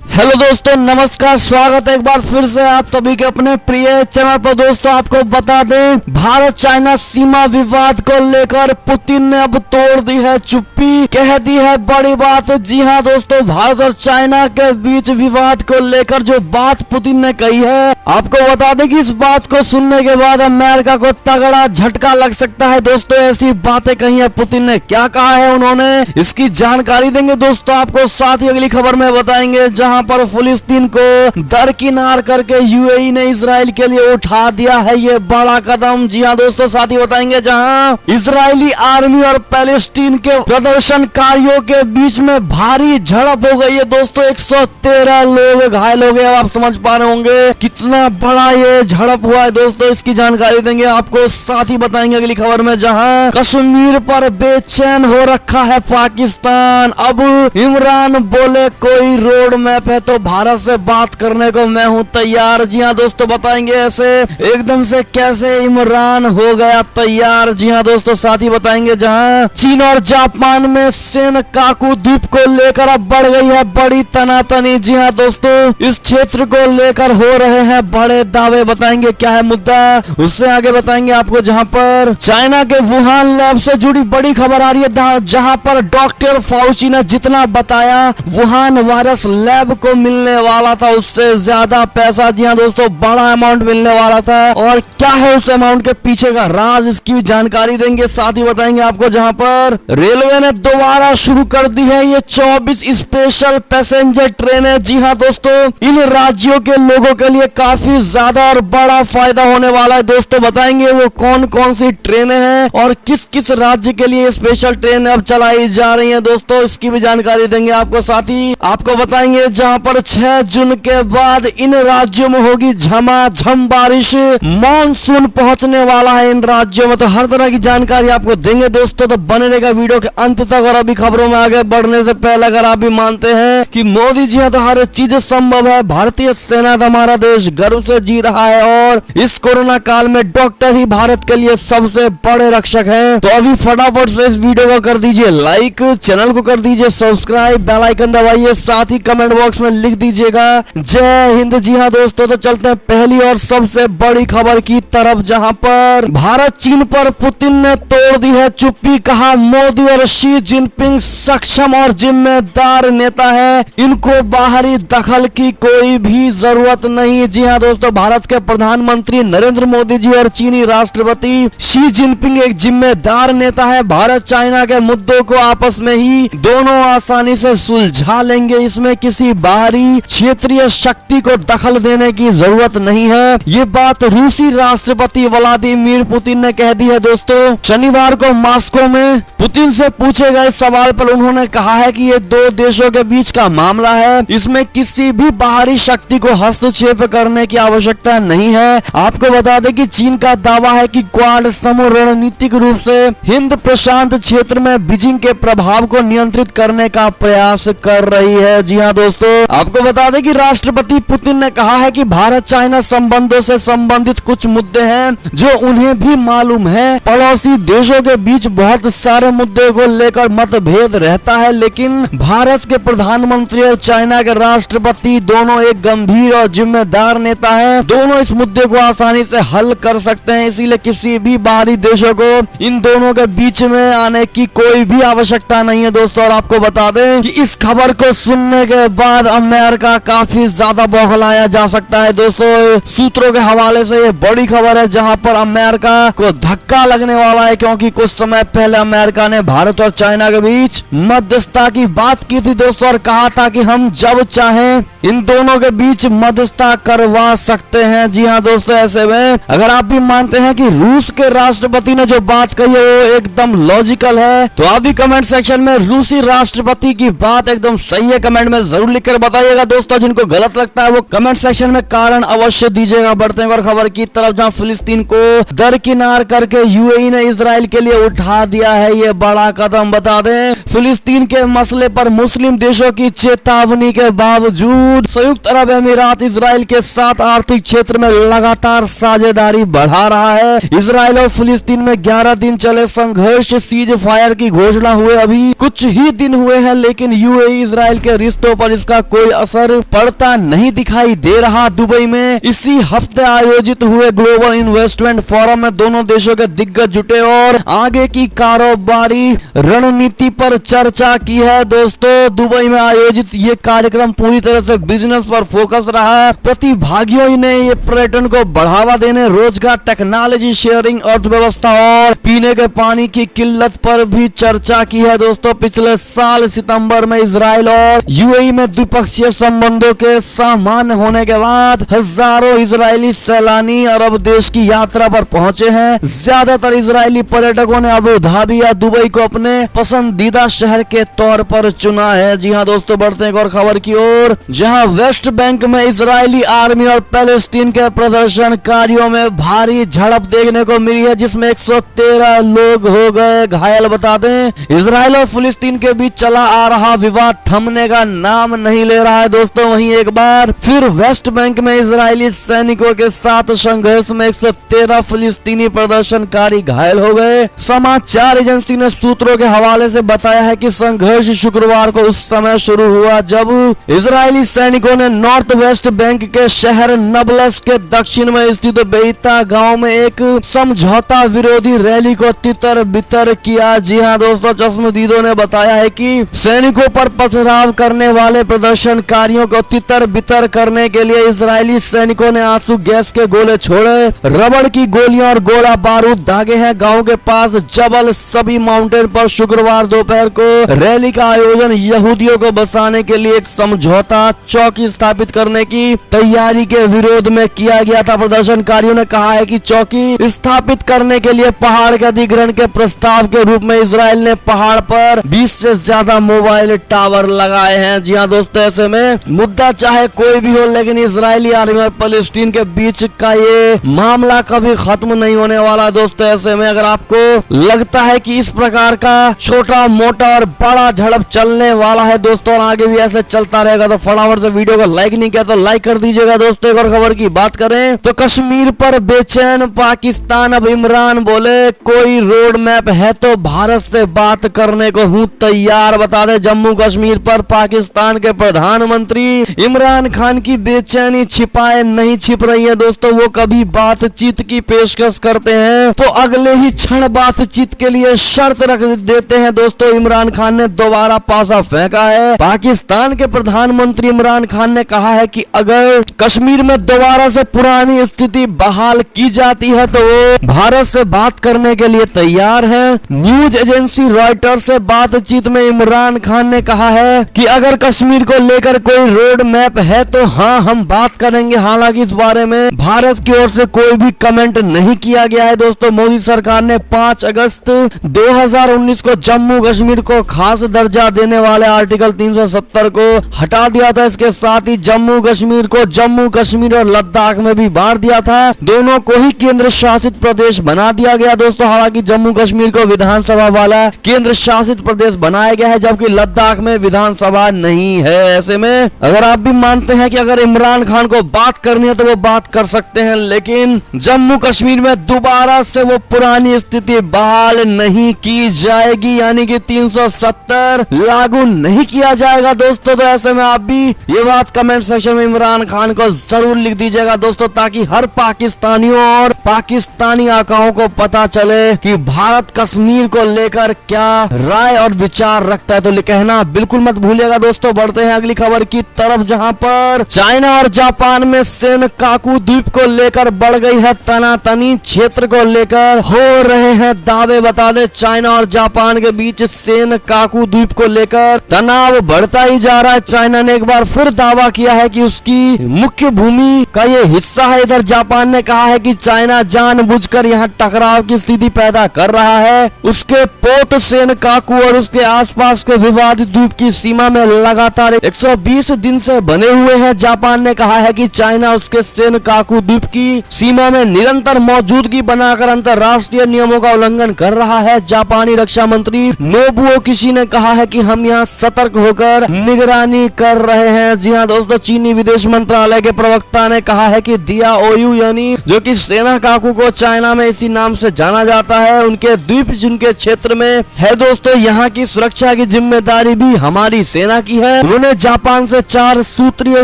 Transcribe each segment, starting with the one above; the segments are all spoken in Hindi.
हेलो दोस्तों, नमस्कार। स्वागत है एक बार फिर से आप सभी के अपने प्रिय चैनल पर। दोस्तों आपको बता दें, भारत चाइना सीमा विवाद को लेकर पुतिन ने अब तोड़ दी है चुप्पी, कह दी है बड़ी बात। जी हां दोस्तों, भारत और चाइना के बीच विवाद को लेकर जो बात पुतिन ने कही है, आपको बता दें कि इस बात को सुनने के बाद अमेरिका को तगड़ा झटका लग सकता है। दोस्तों ऐसी बातें कही है पुतिन ने, क्या कहा है उन्होंने, इसकी जानकारी देंगे दोस्तों आपको। साथ ही अगली खबर में बताएंगे, जहां पर फिलिस्तीन को दरकिनार करके यूएई ने इजराइल के लिए उठा दिया है ये बड़ा कदम। जी हां दोस्तों, साथ ही बताएंगे जहां इजरायली आर्मी और पैलेस्टीन के प्रदर्शनकारियों के बीच में भारी झड़प हो गई है। दोस्तों 113 लोग घायल हो गए। अब आप समझ पा रहे होंगे कितना बड़ा ये झड़प हुआ है। दोस्तों इसकी जानकारी देंगे आपको। साथ ही बताएंगे अगली खबर में, जहां कश्मीर पर बेचैन हो रखा है पाकिस्तान। अब इमरान बोले कोई रोड मैप है तो भारत से बात करने को मैं हूं तैयार। जी हां दोस्तों, बताएंगे ऐसे एकदम से कैसे इमरान हो गया तैयार। जी हां दोस्तों, साथ ही बताएंगे जहां चीन और जापान में सेनकाकू द्वीप को लेकर अब बढ़ गई है बड़ी तनातनी। जी हां दोस्तों, इस क्षेत्र को लेकर हो रहे हैं बड़े दावे। बताएंगे क्या है मुद्दा, उससे आगे बताएंगे आपको। जहां पर चाइना के वुहान लैब से जुड़ी बड़ी खबर आ रही है, जहां पर डॉक्टर फाउची ने जितना बताया वुहान वायरस लैब को मिलने वाला था उससे ज्यादा पैसा। जी हां दोस्तों, बड़ा अमाउंट मिलने वाला था। और क्या है उस अमाउंट के पीछे का राज, इसकी भी जानकारी देंगे। साथ ही बताएंगे आपको जहां पर रेलवे ने दोबारा शुरू कर दी है ये 24 स्पेशल पैसेंजर ट्रेनें। जी हां दोस्तों, इन राज्यों के लोगों के लिए काफी ज्यादा और बड़ा फायदा होने वाला है। दोस्तों बताएंगे वो कौन कौन सी ट्रेनें हैं और किस किस राज्य के लिए स्पेशल ट्रेन अब चलाई जा रही है। दोस्तों इसकी भी जानकारी देंगे आपको। साथ ही आपको बताएंगे जहां पर 6 जून के बाद इन राज्यों में होगी झमाझम बारिश, मानसून पहुंचने वाला है इन राज्यों में। तो हर तरह की जानकारी आपको देंगे दोस्तों, तो बने रहेगा वीडियो के अंत तक। और अभी खबरों में आगे बढ़ने से पहले अगर आप भी मानते हैं कि मोदी जी हैं तो हर चीज संभव है, भारतीय सेना तो हमारा देश गर्व से जी रहा है और इस कोरोना काल में डॉक्टर ही भारत के लिए सबसे बड़े रक्षक हैं। तो अभी फटाफट से इस वीडियो को कर दीजिए लाइक, चैनल को कर दीजिए सब्सक्राइब, बेल आइकन दबाइए, साथ ही कमेंट बॉक्स में लिख दीजिएगा जय हिंद। जी हां दोस्तों, तो चलते हैं पहली और सबसे बड़ी खबर की तरफ, जहां पर भारत चीन पर पुतिन ने तोड़ दी है चुप्पी। कहा मोदी और शी जिनपिंग सक्षम और जिम्मेदार नेता है, इनको बाहरी दखल की कोई भी जरूरत नहीं। जी हां दोस्तों, भारत के प्रधानमंत्री नरेंद्र मोदी जी और चीनी राष्ट्रपति शी जिनपिंग एक जिम्मेदार नेता है। भारत चाइना के मुद्दों को आपस में ही दोनों आसानी से सुलझा लेंगे, इसमें किसी बाहरी क्षेत्रीय शक्ति को दखल देने की जरूरत नहीं है। ये बात रूसी राष्ट्रपति व्लादिमीर पुतिन ने कह दी है। दोस्तों शनिवार को मॉस्को में पुतिन से पूछे गए सवाल पर उन्होंने कहा है कि ये दो देशों के बीच का मामला है, इसमें किसी भी बाहरी शक्ति को हस्तक्षेप करने की आवश्यकता नहीं है। आपको बता दें कि चीन का दावा है कि क्वाड समूह रणनीतिक रूप से हिंद प्रशांत क्षेत्र में बीजिंग के प्रभाव को नियंत्रित करने का प्रयास कर रही है। जी हाँ दोस्तों, आपको बता दें कि राष्ट्रपति पुतिन ने कहा है कि भारत चाइना संबंधों से संबंधित कुछ मुद्दे हैं जो उन्हें भी मालूम है। पड़ोसी देशों के बीच बहुत सारे मुद्दे को लेकर मतभेद रहता है, लेकिन भारत के प्रधानमंत्री और चाइना के राष्ट्रपति दोनों एक गंभीर और जिम्मेदार नेता हैं। दोनों इस मुद्दे को आसानी से हल कर सकते हैं, इसीलिए किसी भी बाहरी देशों को इन दोनों के बीच में आने की कोई भी आवश्यकता नहीं है। दोस्तों और आपको बता दें कि इस खबर को सुनने के बाद अमेरिका काफी ज्यादा बौखलाया जा सकता है। दोस्तों सूत्रों के हवाले से ये बड़ी खबर है, जहां पर अमेरिका को धक्का लगने वाला है, क्योंकि कुछ समय पहले अमेरिका ने भारत और चाइना के बीच मध्यस्थता की बात की थी दोस्तों, और कहा था कि हम जब चाहें इन दोनों के बीच मध्यस्थता करवा सकते हैं। जी हाँ दोस्तों, ऐसे में अगर आप भी मानते हैं कि रूस के राष्ट्रपति ने जो बात कही है वो एकदम लॉजिकल है, तो आप भी कमेंट सेक्शन में रूसी राष्ट्रपति की बात एकदम सही है कमेंट में जरूर लिखकर बताइएगा। दोस्तों जिनको गलत लगता है वो कमेंट सेक्शन में कारण अवश्य दीजिएगा। बढ़ते हैं खबर की तरफ, जहां फिलिस्तीन को दरकिनार करके यूएई ने इजराइल के लिए उठा दिया है ये बड़ा कदम। बता दें फिलिस्तीन के मसले पर मुस्लिम देशों की चेतावनी के बावजूद संयुक्त अरब अमीरात इजराइल के साथ आर्थिक क्षेत्र में लगातार साझेदारी बढ़ा रहा है। इजराइल और फिलिस्तीन में 11 दिन चले संघर्ष सीज फायर की घोषणा हुए अभी कुछ ही दिन हुए हैं, लेकिन यूएई इजराइल के रिश्तों पर इसका कोई असर पड़ता नहीं दिखाई दे रहा। दुबई में इसी हफ्ते आयोजित हुए ग्लोबल इन्वेस्टमेंट फोरम में दोनों देशों के दिग्गज जुटे और आगे की कारोबारी रणनीति पर चर्चा की है। दोस्तों, दुबई में आयोजित ये कार्यक्रम पूरी तरह से बिजनेस पर फोकस रहा। प्रतिभागियों ने ये पर्यटन को बढ़ावा देने, रोजगार, टेक्नोलॉजी शेयरिंग, अर्थव्यवस्था और पीने के पानी की किल्लत पर भी चर्चा की है। दोस्तों, पिछले साल सितंबर में इजराइल और यूएई में द्विपक्षीय संबंधों के सामान्य होने के बाद हजारों इजरायली सैलानी अरब देश की यात्रा पर पहुंचे हैं। ज्यादातर इजरायली पर्यटकों ने अबू धाबी या दुबई को अपने पसंदीदा शहर के तौर पर चुना है। जी हाँ दोस्तों, बढ़ते हैं एक और खबर की ओर, जहां वेस्ट बैंक में इजरायली आर्मी और पैलेस्टीन के प्रदर्शनकारियों में भारी झड़प देखने को मिली है, जिसमें 113 लोग हो गए घायल। बता दें, इजराइल और फिलिस्तीन के बीच चला आ रहा विवाद थमने का नाम नहीं ले रहा है। दोस्तों, वहीं एक बार फिर वेस्ट बैंक में इजरायली सैनिकों के साथ संघर्ष में 113 फिलिस्तीनी प्रदर्शनकारी घायल हो गए। समाचार एजेंसी ने सूत्रों के हवाले से बताया है कि संघर्ष शुक्रवार को उस समय शुरू हुआ जब इजरायली सैनिकों ने नॉर्थ वेस्ट बैंक के शहर नबलस के दक्षिण में स्थित बेइता गांव में एक समझौता विरोधी रैली को तितर बितर किया। जी हाँ दोस्तों, चश्मदीदों ने बताया है कि सैनिकों पर पथराव करने वाले प्रदर्शनकारियों को तितर बितर करने के लिए इजरायली सैनिकों ने आंसू गैस के गोले छोड़े, रबड़ की गोलियां और गोला बारूद दागे हैं। गांव के पास जबल सभी माउंटेन पर शुक्रवार दोपहर को रैली का आयोजन यहूदियों को बसाने के लिए एक समझौता चौकी स्थापित करने की तैयारी के विरोध में किया गया था। प्रदर्शनकारियों ने कहा है कि चौकी स्थापित करने के लिए पहाड़ के अधिग्रहण के प्रस्ताव के रूप में इजराइल ने पहाड़ पर 20 से ज्यादा मोबाइल टावर लगाए हैं। जी हाँ दोस्तों, ऐसे में मुद्दा चाहे कोई भी हो, लेकिन इजरायली आर्मी और पैलेस्टीन के बीच का ये मामला कभी खत्म नहीं होने वाला। दोस्तों, ऐसे में अगर आपको लगता है कि इस प्रकार का छोटा मोटा और बड़ा झड़प चलने वाला है दोस्तों, आगे भी ऐसे चलता रहेगा, तो फटाफट से वीडियो को लाइक नहीं किया तो लाइक कर दीजिएगा। दोस्तों, एक और खबर की बात करें तो कश्मीर पर बेचैन पाकिस्तान। अब इमरान बोले कोई रोड मैप है तो भारत से बात करने को हूँ तैयार। बता दे, जम्मू कश्मीर पर पाकिस्तान के प्रधानमंत्री इमरान खान की बेचैनी छिपाए नहीं छिप रही है। दोस्तों, वो कभी बातचीत की पेशकश करते हैं तो अगले ही क्षण बातचीत के लिए शर्त रख देते हैं। दोस्तों, इमरान खान ने दोबारा पासा फेंका है। पाकिस्तान के प्रधानमंत्री इमरान खान ने कहा है कि अगर कश्मीर में दोबारा से पुरानी स्थिति बहाल की जाती है तो वो भारत से बात करने के लिए तैयार है। न्यूज एजेंसी रॉयटर्स से बातचीत में इमरान खान ने कहा है कि अगर कश्मीर को लेकर कोई रोड मैप है तो हाँ, हम बात करेंगे। हालांकि इस बारे में भारत की ओर से कोई भी कमेंट नहीं किया गया है। दोस्तों, मोदी सरकार ने 5 अगस्त 2019 को जम्मू कश्मीर को खास दर्जा देने वाले आर्टिकल 370 को हटा दिया था। इसके साथ ही जम्मू कश्मीर को जम्मू कश्मीर और लद्दाख में भी बांट दिया था। दोनों को ही केंद्र शासित प्रदेश बना दिया गया। दोस्तों, हालांकि जम्मू कश्मीर को विधानसभा वाला केंद्र शासित प्रदेश बनाया गया है, जबकि लद्दाख में विधानसभा नहीं है। ऐसे में अगर आप भी मानते हैं कि अगर इमरान खान को बात करनी है तो वो बात कर सकते हैं, लेकिन जम्मू कश्मीर में दोबारा से वो पुरानी स्थिति बहाल नहीं की जाएगी, यानी कि 370 लागू नहीं किया जाएगा। दोस्तों, तो ऐसे में आप भी ये बात कमेंट सेक्शन में इमरान खान को जरूर लिख दीजिएगा दोस्तों, ताकि हर पाकिस्तानियों और पाकिस्तानी आकाओं को पता चले कि भारत कश्मीर को लेकर क्या राय और विचार रखता है। तो कहना बिल्कुल मत भूलिएगा। दोस्तों, बढ़ते हैं अगली खबर की तरफ, जहां पर चाइना और जापान में सेनकाकू द्वीप को लेकर बढ़ गई है तनातनी। क्षेत्र को लेकर हो रहे हैं दावे। बता दे, चाइना और जापान के बीच सेनकाकू द्वीप को लेकर तनाव बढ़ता ही जा रहा है। चाइना ने एक बार फिर दावा किया है कि उसकी मुख्य भूमि का ये हिस्सा है। इधर जापान ने कहा है कि चाइना जानबूझकर यहाँ टकराव की स्थिति पैदा कर रहा है। उसके पोत सेनकाकू और उसके आसपास के विवादित द्वीप की सीमा में लगातार 120 दिन से बने हुए हैं। जापान ने कहा है कि चाइना उसके सेनकाकू द्वीप की सीमा में निरंतर मौजूदगी बनाकर अंतर्राष्ट्रीय नियमों का उल्लंघन कर रहा है। जापानी रक्षा मंत्री नोबुओ किशी ने कहा है कि हम यहाँ सतर्क होकर निगरानी कर रहे हैं। जी हाँ दोस्तों, चीनी विदेश मंत्रालय के प्रवक्ता ने कहा है कि दिया ओयू यानी जो कि सेनकाकू को चाइना में इसी नाम से जाना जाता है, उनके द्वीप जिनके क्षेत्र में है। दोस्तों, यहाँ की सुरक्षा की जिम्मेदारी भी हमारी सेना की है। उन्होंने ने जापान से 4 सूत्रीय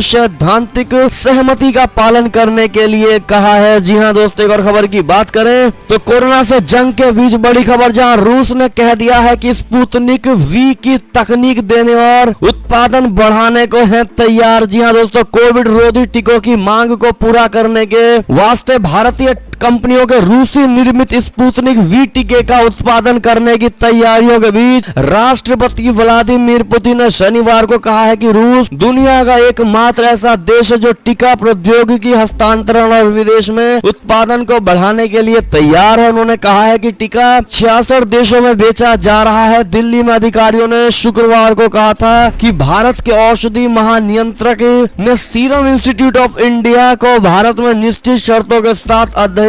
सैद्धांतिक सहमति का पालन करने के लिए कहा है। जी हाँ दोस्तों, एक और खबर की बात करें तो कोरोना से जंग के बीच बड़ी खबर, जहां रूस ने कह दिया है कि स्पुतनिक वी की तकनीक देने और उत्पादन बढ़ाने को है तैयार। जी हाँ दोस्तों, कोविड रोधी टीकों की मांग को पूरा करने के वास्ते भारतीय कंपनियों के रूसी निर्मित स्पुतनिक वी टीके का उत्पादन करने की तैयारियों के बीच राष्ट्रपति व्लादिमीर पुतिन ने शनिवार को कहा है कि रूस दुनिया का एकमात्र ऐसा देश है जो टीका प्रौद्योगिकी हस्तांतरण और विदेश में उत्पादन को बढ़ाने के लिए तैयार है। उन्होंने कहा है कि टीका 66 देशों में बेचा जा रहा है। दिल्ली में अधिकारियों ने शुक्रवार को कहा था कि भारत के औषधि महानियंत्रक ने सीरम इंस्टीट्यूट ऑफ इंडिया को भारत में निश्चित शर्तों के साथ अध्ययन,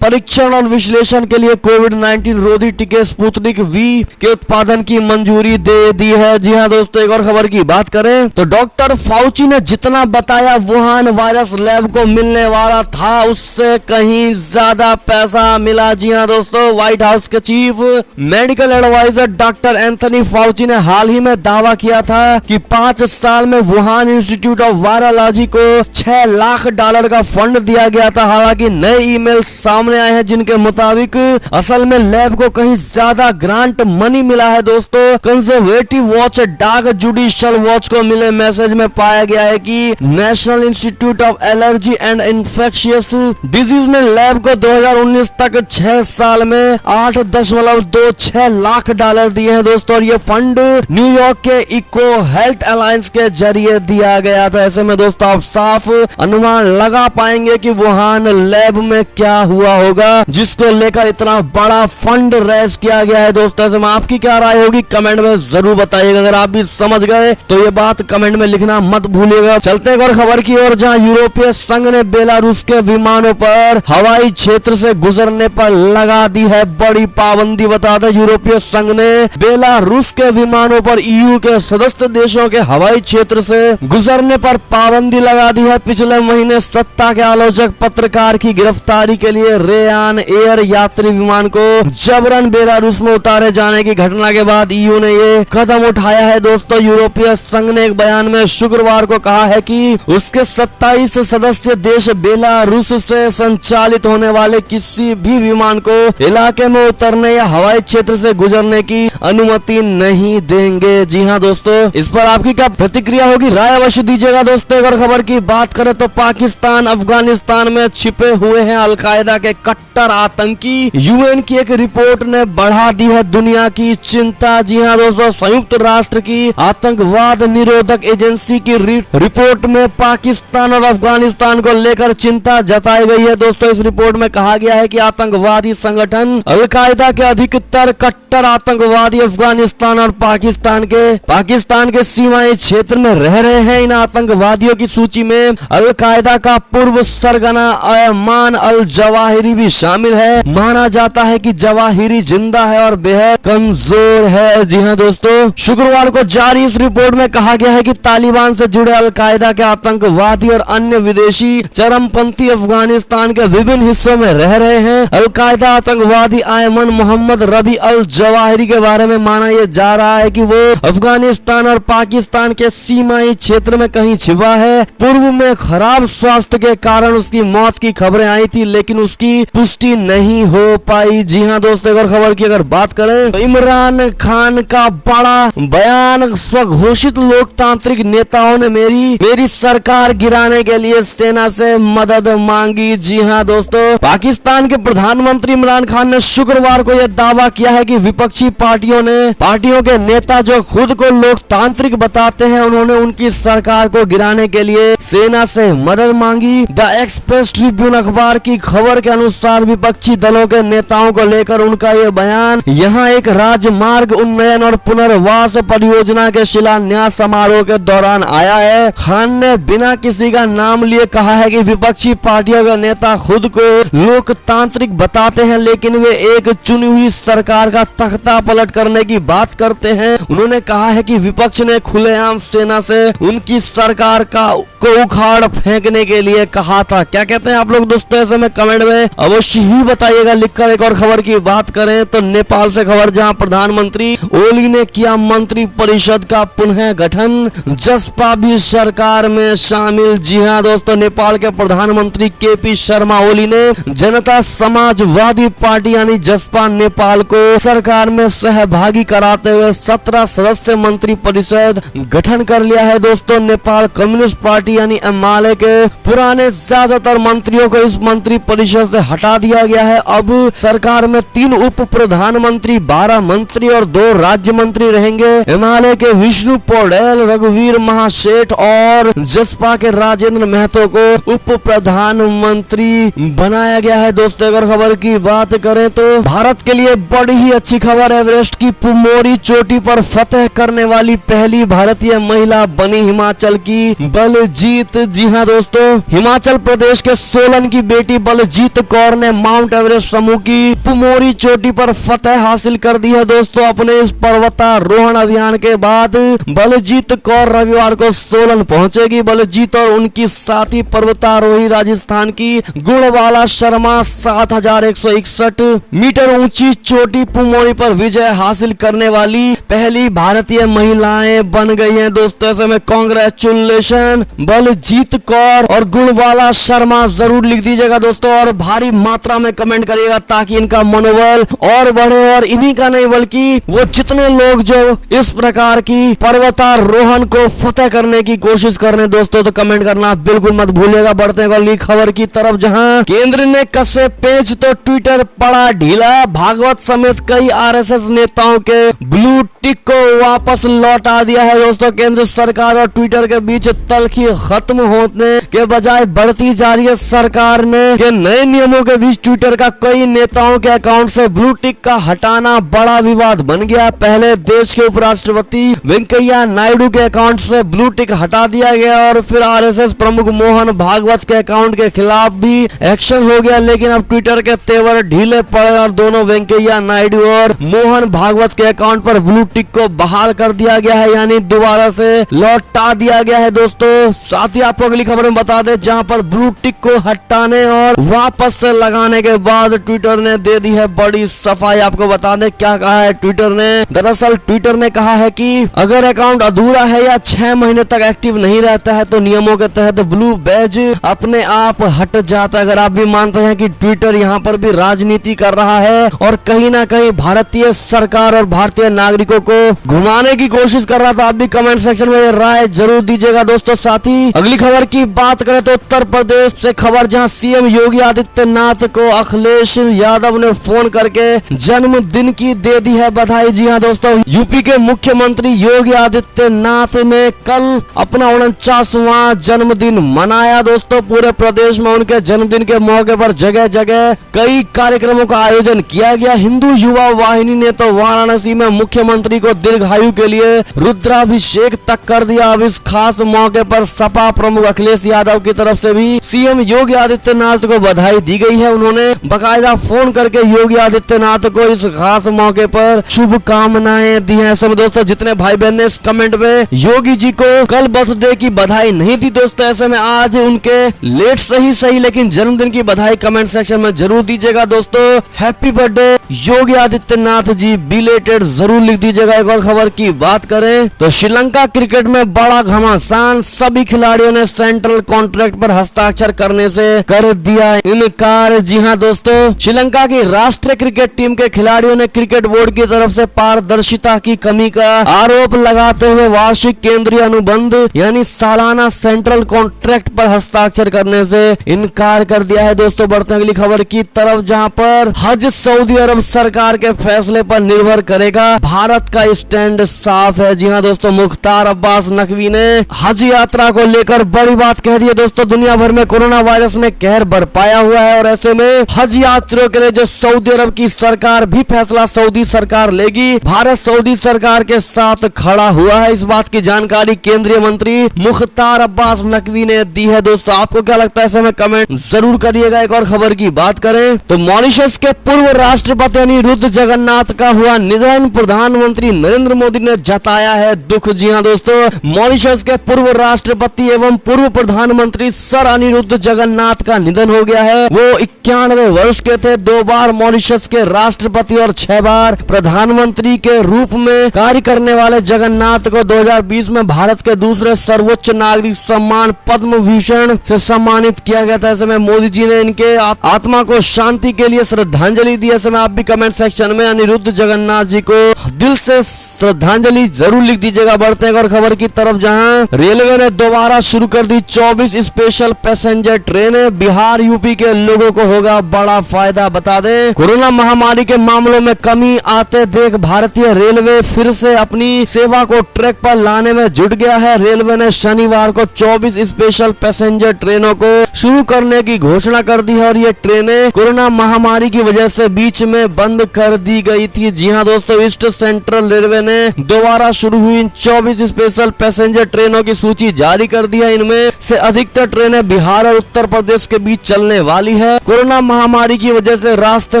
परीक्षण और विश्लेषण के लिए कोविड-19 रोधी टीके स्पुतनिक वी के उत्पादन की मंजूरी दे दी है। जी हाँ दोस्तों, एक और खबर की बात करें तो डॉक्टर फाउची ने जितना बताया वुहान वायरस लैब को मिलने वाला था, उससे कहीं ज्यादा पैसा मिला। जी हाँ दोस्तों, व्हाइट हाउस के chief medical adviser doctor Anthony Fauci ने हाल ही में दावा किया था कि 5 साल में वुहान इंस्टीट्यूट ऑफ वायरोलॉजी को $6 लाख का फंड दिया गया था। हालांकि नए ईमेल सामने आए हैं जिनके मुताबिक असल में लैब को कहीं ज्यादा ग्रांट मनी मिला है। दोस्तों, conservative watch dog judicial watch को मिले मैसेज में पाया गया है कि national institute of allergy and infectious disease ने लैब को 2019 तक 6 साल में $8.26 लाख दिए हैं। दोस्तों, और ये फंड न्यूयॉर्क के इको हेल्थ अलायंस के जरिए दिया गया था। ऐसे में दोस्तों आप साफ अनुमान लगा पाएंगे कि वुहान लैब में क्या हुआ होगा जिसको लेकर इतना बड़ा फंड रेज किया गया है। दोस्तों, ऐसे में आपकी क्या राय होगी कमेंट में जरूर बताइएगा। अगर आप भी समझ गए तो ये बात कमेंट में लिखना मत भूलिएगा। चलते हैं और खबर की ओर, जहां यूरोपीय संघ ने बेलारूस के विमानों पर हवाई क्षेत्र से गुजरने पर लगा दी है बड़ी पाबंदी। बता दें, यूरोपीय संघ ने बेलारूस के विमानों पर ईयू के सदस्य देशों के हवाई क्षेत्र से गुजरने पर पाबंदी लगा दी है। पिछले महीने सत्ता के आलोचक पत्रकार की गिरफ्तारी के लिए रेयान एयर यात्री विमान को जबरन बेलारूस में उतारे जाने की घटना के बाद ईयू ने ये कदम उठाया है। दोस्तों, यूरोपीय संघ ने एक बयान में शुक्रवार को कहा है कि उसके 27 सदस्य देश बेलारूस से संचालित होने वाले किसी भी विमान को इलाके में उतरने या हवाई क्षेत्र से गुजरने की अनुमति नहीं देंगे। जी हाँ दोस्तों, इस पर आपकी क्या प्रतिक्रिया होगी, राय अवश्य दीजिएगा। दोस्तों, अगर खबर की बात करें तो पाकिस्तान अफगानिस्तान में छिपे हुए हैं अलकायदा के कट्टर आतंकी। यूएन की एक रिपोर्ट ने बढ़ा दी है दुनिया की चिंता। जी हाँ दोस्तों, संयुक्त राष्ट्र की आतंकवाद निरोधक एजेंसी की रिपोर्ट में पाकिस्तान और अफगानिस्तान को लेकर चिंता जताई गई है। दोस्तों, इस रिपोर्ट में कहा गया है कि आतंकवादी संगठन अलकायदा के अधिकतर कट्टर आतंकवादी अफगानिस्तान और पाकिस्तान के सीमाई क्षेत्र में रह रहे हैं। इन आतंकवादियों की सूची में अलकायदा का पूर्व सरगना अयमान अल जवाहिरी भी शामिल है। माना जाता है कि जवाहिरी जिंदा है और बेहद कमजोर है। जी हाँ दोस्तों, शुक्रवार को जारी इस रिपोर्ट में कहा गया है कि तालिबान से जुड़े अलकायदा के आतंकवादी और अन्य विदेशी चरमपंथी अफगानिस्तान के विभिन्न हिस्सों में रह रहे हैं। अलकायदा आतंकवादी अयमन मोहम्मद रबी अल जवाहिरी के बारे में माना यह जा रहा है कि वो अफगानिस्तान और पाकिस्तान के सीमाई क्षेत्र में कहीं छिपा है। पूर्व में खराब स्वास्थ्य के कारण उसकी मौत की खबरें आई थी, लेकिन उसकी पुष्टि नहीं हो पाई। जी हाँ दोस्तों, अगर खबर की अगर बात करें तो इमरान खान का बड़ा बयान, स्वघोषित लोकतांत्रिक नेताओं ने मेरी सरकार गिराने के लिए सेना से मदद मांगी। जी हाँ दोस्तों, पाकिस्तान के प्रधानमंत्री इमरान खान ने शुक्रवार को यह दावा किया है कि विपक्षी पार्टियों के नेता जो खुद को लोकतांत्रिक बताते हैं, उन्होंने उनकी सरकार को गिराने के लिए सेना से मदद मांगी। द एक्सप्रेस ट्रिब्यून अखबार की खबर के अनुसार विपक्षी दलों के नेताओं को लेकर उनका ये बयान यहाँ एक राजमार्ग उन्नयन और पुनर्वास परियोजना के शिलान्यास समारोह के दौरान आया है। खान ने बिना किसी का नाम लिए कहा है कि विपक्षी पार्टियों के नेता खुद को लोकतांत्रिक बताते हैं, लेकिन वे एक चुनी हुई सरकार का तख्ता पलट करने की बात करते हैं। उन्होंने कहा है कि विपक्ष ने खुलेआम सेना से उनकी सरकार को उखाड़ फेंकने के लिए कहा था। क्या कहते हैं आप लोग दोस्तों, ऐसे में कमेंट में अवश्य ही बताइएगा लिखकर। एक और खबर की बात करें तो नेपाल से खबर, जहां प्रधानमंत्री ओली ने किया मंत्री परिषद का पुनः गठन, जसपा भी सरकार में शामिल। जी हां दोस्तों, नेपाल के प्रधानमंत्री केपी शर्मा ओली ने जनता समाजवादी पार्टी यानी जसपा नेपाल को सरकार में सहभागी कराते हुए 17 सदस्य मंत्री परिषद गठन कर लिया है। दोस्तों, नेपाल कम्युनिस्ट पार्टी यानी एमाले के पुराने ज्यादातर मंत्रियों को इस मंत्री परिषद से हटा दिया गया है। अब सरकार में 3 उप प्रधानमंत्री, 12 मंत्री और 2 राज्य मंत्री रहेंगे। एमाले के विष्णु पौडेल, रघुवीर महासेठ और जसपा के राजेंद्र महतो को उप प्रधानमंत्री बनाया गया है। दोस्तों, अगर खबर की बात करें तो भारत के लिए बड़ी ही अच्छी खबर, एवरेस्ट की पुमोरी चोटी पर फतह करने वाली पहली भारतीय महिला बनी हिमाचल की बलजीत। जी हां दोस्तों, हिमाचल प्रदेश के सोलन की बेटी बलजीत कौर ने माउंट एवरेस्ट समूह की पुमोरी चोटी पर फतह हासिल कर दी है। दोस्तों, अपने इस पर्वतारोहण अभियान के बाद बलजीत कौर रविवार को सोलन पहुंचेगी। बलजीत और उनकी साथी पर्वतारोही राजस्थान की गुणवाला शर्मा 7161 मीटर ऊंची चोटी पुमोरी पर विजय हासिल करने वाली पहली भारतीय महिलाएं बन गई हैं। दोस्तों, ऐसे में कांग्रेचुलेशन बलजीत कौर और गुणवाला शर्मा जरूर लिख दीजिएगा दोस्तों, और भारी मात्रा में कमेंट करिएगा ताकि इनका मनोबल और बढ़े। और इन्हीं का नहीं बल्कि वो जितने लोग जो इस प्रकार की पर्वतारोहण को फतेह करने की कोशिश कर रहे हैं दोस्तों, तो कमेंट करना बिल्कुल मत भूलिएगा। बढ़ते हैं अगली खबर की तरफ, जहां केंद्र ने कसे पेच तो ट्विटर पड़ा ढीला, भागवत समेत कई आरएसएस नेताओं के ब्लू टिक को वापस लौटा दिया है। दोस्तों, केंद्र सरकार और ट्विटर के बीच तल्खी खत्म होने के बजाय बढ़ती जा रही है। सरकार ने के नए नियमों के बीच ट्विटर का कई नेताओं के अकाउंट से ब्लू टिक का हटाना बड़ा विवाद बन गया। पहले देश के उपराष्ट्रपति वेंकैया नायडू के अकाउंट से ब्लू टिक हटा दिया गया और फिर आरएसएस प्रमुख मोहन भागवत के अकाउंट के खिलाफ भी एक्शन हो गया, लेकिन अब ट्विटर के तेवर ढीले पड़े और दोनों वेंकैया नायडू और मोहन भागवत के अकाउंट पर ब्लू टिक को बहाल कर दिया गया है, यानी दोबारा से लौटा दिया गया है। दोस्तों, साथ ही आपको अगली खबर में बता दें, जहां पर ब्लू टिक को हटाने और वापस से लगाने के बाद ट्विटर ने दे दी है बड़ी सफाई। आपको बता दें क्या कहा है ट्विटर ने। दरअसल ट्विटर ने कहा है कि अगर अकाउंट अधूरा है या 6 महीने तक एक्टिव नहीं रहता है तो नियमों के तहत ब्लू बैज अपने आप हट जाता है। अगर आप भी मानते हैं कि ट्विटर यहाँ पर भी राजनीति कर रहा है और कहीं ना कहीं भारतीय सरकार और भारतीय नागरिकों को घुमाने की कोशिश कर रहा था, आप भी कमेंट सेक्शन में राय जरूर दीजिएगा दोस्तों। साथ ही अगली खबर की बात करें तो उत्तर प्रदेश से खबर, जहां सीएम योगी आदित्यनाथ को अखिलेश यादव ने फोन करके जन्मदिन की दे दी है बधाई। जी हां दोस्तों, यूपी के मुख्यमंत्री योगी आदित्यनाथ ने कल अपना 49वां जन्मदिन मनाया। दोस्तों, पूरे प्रदेश में उनके जन्मदिन के मौके पर जगह जगह कई कार्यक्रमों का आयोजन किया गया। हिंदू युवा वाहिनी ने तो वाराणसी में मुख्यमंत्री को दीर्घायु के लिए रुद्राभिषेक तक कर दिया। अब इस खास मौके पर सपा प्रमुख अखिलेश यादव की तरफ से भी सीएम योगी आदित्यनाथ को बधाई दी गई है। उन्होंने बाकायदा फोन करके योगी आदित्यनाथ को इस खास मौके पर शुभकामनाएं दी हैं। सब दोस्तों, जितने भाई बहन ने इस कमेंट में योगी जी को कल बर्थडे की बधाई नहीं दी दोस्तों, ऐसे में आज उनके लेट सही लेकिन जन्मदिन की बधाई कमेंट सेक्शन में जरूर दीजिएगा दोस्तों। Happy birthday Yogi Adityanath ji, belated जरूर लिख दीजिएगा। एक और खबर की बात करें तो श्रीलंका क्रिकेट में बड़ा घमासान, सभी खिलाड़ियों ने सेंट्रल कॉन्ट्रैक्ट पर हस्ताक्षर करने से कर दिया इनकार। जी हां दोस्तों, श्रीलंका की राष्ट्रीय क्रिकेट टीम के खिलाड़ियों ने क्रिकेट बोर्ड की तरफ से पारदर्शिता की कमी का आरोप लगाते हुए वार्षिक केंद्रीय अनुबंध यानी सालाना सेंट्रल कॉन्ट्रैक्ट पर हस्ताक्षर करने से इनकार कर दिया है। दोस्तों, बढ़ते अगली खबर की तरफ, जहां पर हज सऊदी अरब सरकार के फैसले पर निर्भर करेगा, भारत का स्टैंड साफ है। जी हां दोस्तों, मुख्तार अब्बास नकवी ने हज यात्रा को लेकर बड़ी बात कह दी है। दोस्तों, दुनिया भर में कोरोना वायरस ने कहर बरपाया हुआ है और ऐसे में हज यात्रियों के लिए जो सऊदी अरब की सरकार भी फैसला सऊदी सरकार लेगी, भारत सऊदी सरकार के साथ खड़ा हुआ है। इस बात की जानकारी केंद्रीय मंत्री मुख्तार अब्बास नकवी ने दी है। दोस्तों, आपको क्या लगता है, ऐसे में कमेंट जरूर करिएगा। एक और खबर की बात करें तो मॉरिशस के पूर्व राष्ट्रपति साथ अनिरुद्ध जगन्नाथ का हुआ निधन, प्रधानमंत्री नरेंद्र मोदी ने जताया है दुख। जी हां दोस्तों, मॉरिशस के पूर्व राष्ट्रपति एवं पूर्व प्रधानमंत्री सर अनिरुद्ध जगन्नाथ का निधन हो गया है। वो 91 वर्ष के थे। 2 बार मॉरिशस के राष्ट्रपति और 6 बार प्रधानमंत्री के रूप में कार्य करने वाले जगन्नाथ को 2020 में भारत के दूसरे सर्वोच्च नागरिक सम्मान पद्म विभूषण से सम्मानित किया गया था। ऐसे में मोदी जी ने इनके आत्मा को शांति के लिए श्रद्धांजलि दी। ऐसे में आप भी कमेंट सेक्शन में अनिरुद्ध जगन्नाथ जी को दिल से श्रद्धांजलि जरूर लिख दीजिएगा। बढ़ते हैं और खबर की तरफ, जहां रेलवे ने दोबारा शुरू कर दी 24 स्पेशल पैसेंजर ट्रेनें। बिहार यूपी के लोगों को होगा बड़ा फायदा। बता दें, कोरोना महामारी के मामलों में कमी आते देख भारतीय रेलवे फिर से अपनी सेवा को ट्रैक पर लाने में जुट गया है। रेलवे ने शनिवार को 24 स्पेशल पैसेंजर ट्रेनों को शुरू करने की घोषणा कर दी है और ये ट्रेनें कोरोना महामारी की वजह से बीच में बंद कर दी गई थी। जी हां दोस्तों, ईस्ट सेंट्रल रेलवे ने दोबारा शुरू हुई 24 स्पेशल पैसेंजर ट्रेनों की सूची जारी कर दी है। इनमें से अधिकतर ट्रेनें बिहार और उत्तर प्रदेश के बीच चलने वाली है। कोरोना महामारी की वजह से रास्ते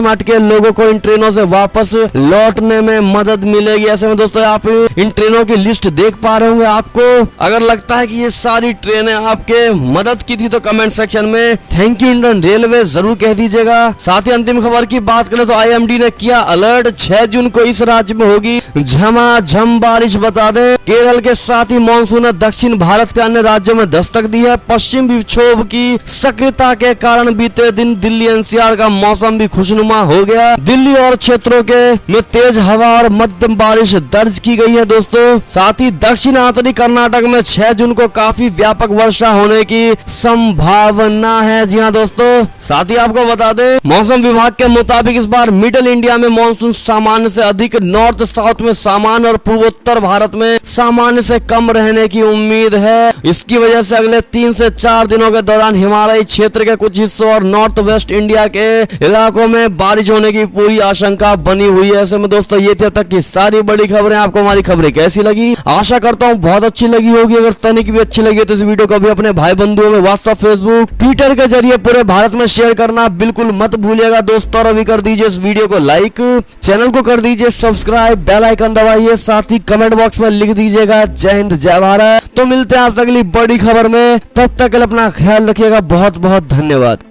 में अटके लोगों को इन ट्रेनों से वापस लौटने में मदद मिलेगी। ऐसे में दोस्तों, आप इन ट्रेनों की लिस्ट देख पा रहे होंगे। आपको अगर लगता है कि ये सारी ट्रेनें आपके मदद की थी तो कमेंट सेक्शन में थैंक यू इंडियन रेलवे जरूर कह दीजिएगा। साथ ही अंतिम खबर की बात करें तो IMD ने किया अलर्ट, 6 जून को इस राज्य में होगी झमाझम बारिश। बता दें, केरल के साथ ही मानसून ने दक्षिण भारत के अन्य राज्यों में दस्तक दी है। पश्चिम विक्षोभ की सक्रियता के कारण बीते दिन दिल्ली NCR का मौसम भी खुशनुमा हो गया। दिल्ली और क्षेत्रों के में तेज हवा और मध्यम बारिश दर्ज की गई है दोस्तों। साथ ही दक्षिण आंतरिक कर्नाटक में 6 जून को काफी व्यापक वर्षा होने की संभावना है। जी हाँ दोस्तों, साथ ही आपको बता दें, मौसम विभाग के मुताबिक इस बार मिडिल इंडिया में मानसून सामान्य से अधिक, नॉर्थ साउथ में सामान्य और पूर्वोत्तर भारत में सामान्य से कम रहने की उम्मीद है। इसकी वजह से अगले 3 से 4 दिनों के दौरान हिमालयी क्षेत्र के कुछ हिस्सों और नॉर्थ वेस्ट इंडिया के इलाकों में बारिश होने की पूरी आशंका बनी हुई है। ऐसे में दोस्तों, ये थी अब तक की सारी बड़ी खबरें। आपको हमारी खबरें कैसी लगी? आशा करता हूँ बहुत अच्छी लगी होगी। अगर तनिक भी अच्छी लगी तो इस वीडियो को भी अपने भाई बंधुओं में व्हाट्सएप, फेसबुक, ट्विटर के जरिए पूरे भारत में शेयर करना बिल्कुल मत भूलिएगा दोस्तों। और अभी कर दीजिए इस वीडियो को लाइक, चैनल को कर दीजिए सब्सक्राइब, बेल आइकन दबाइए, साथ ही कमेंट बॉक्स में लिख दीजिएगा जय हिंद जय भारत। तो मिलते हैं आज अगली बड़ी खबर में, तब तक के लिए अपना ख्याल रखिएगा। बहुत बहुत धन्यवाद।